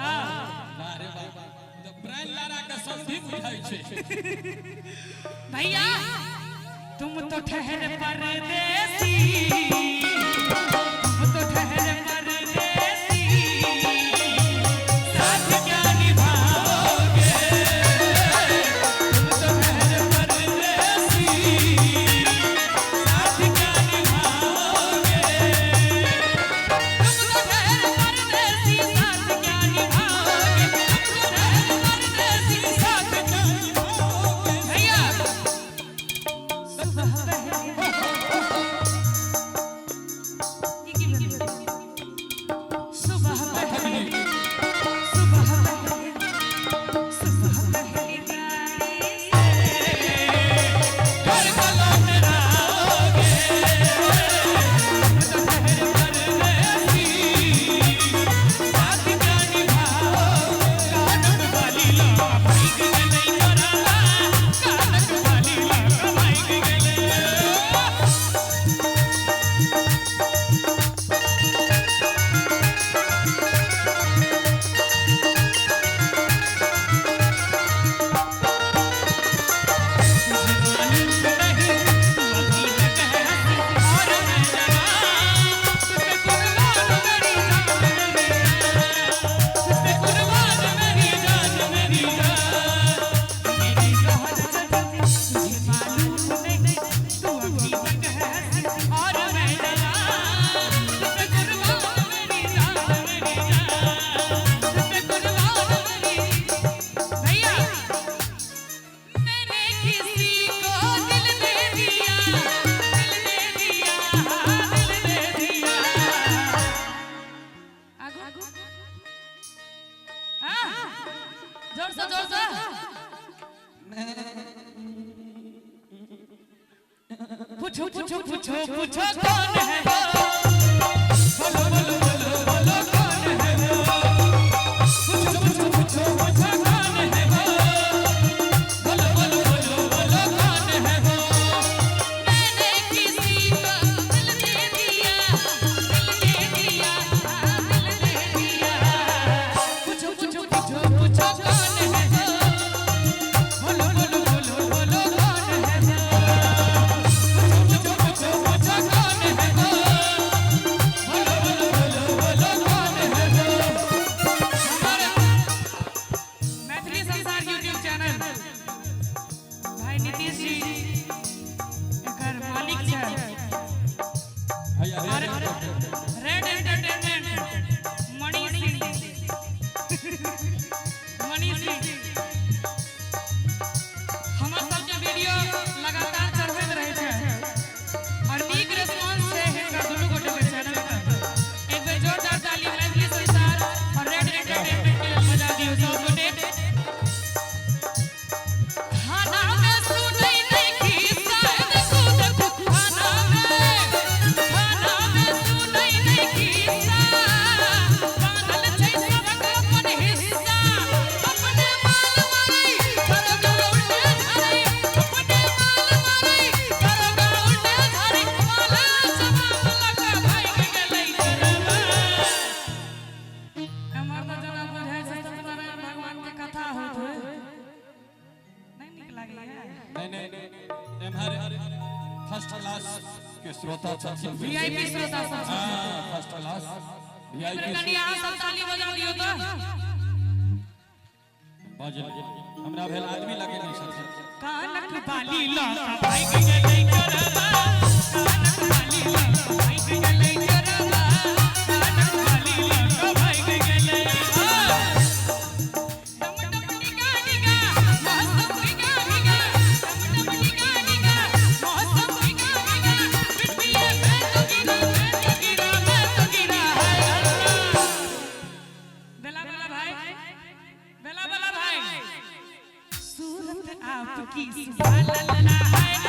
हां अरे बाबा तो ब्रांड लारा का संधि बुझाई छे भैया तुम तो ठहर परदेसी तुम तो ठहर परदेसी साथ क्या निभाओगे तुम तो ठहर परदेसी साथ क्या निभाओगे तुम तो ठहर परदेसी साथ क्या निभाओगे तुम तो ठहर परदेसी साथ क्या निभाओगे भैया सुबह जोर से पूछो पूछो पूछो पूछो कौन है वो बोलो बोलो बोलो बोलो कौन है वो पूछो पूछो पूछो पूछो कौन है वो बोलो बोलो बोलो बोलो कौन है वो मैंने किसी को दिल दे दिया पूछो पूछो पूछो पूछो कौन है वो बोलो बोलो बोलो बोलो कौन है वो रेड एंटरटेनमेंट मणि सिंह हम सब के वीडियो लगातार चढ़बैत रहे छै और नीक रिस्पांस छै हिनका दुनू गोटे के चैनल पर एक बेर जोरदार ताली मैथिली संसार और रेड एंटरटेनमेंट के बजा दियो सब गोटे खाना में सुनै नहीं की शायद खुद खाना में सुनै नहीं की बांधल छै सबक अपन हिस्सा अपने माल मारै करो गौटे धरै अपने माल मारै करो गौटे धरै माला जवाब लगा भाग गेलै करबा हमर तो जना बुझाय छै सत्यनारायण भगवान के कथा होत है नहीं निक लागलै नहीं एमहर फर्स्ट क्लास के श्रोता छथिन वीआईपी श्रोता सब हां फर्स्ट क्लास वीआईपी कनी अहाँ सब ताली बजा दियो तो बाजल हमरा भेल आदमी लगे नहीं छथिन कानक बाली ला भाग गेलै करबा कानक बाली ला भाग गेलै करबा कानक बाली ला भाग गेलै डम डम निगा निगा मौसम निगा निगा डम डम निगा निगा मौसम निगा निगा पिटिए मैं तो गिरा है अल्लाह बेला बेला भाई सूरत आपकी सुभान अल्लाह है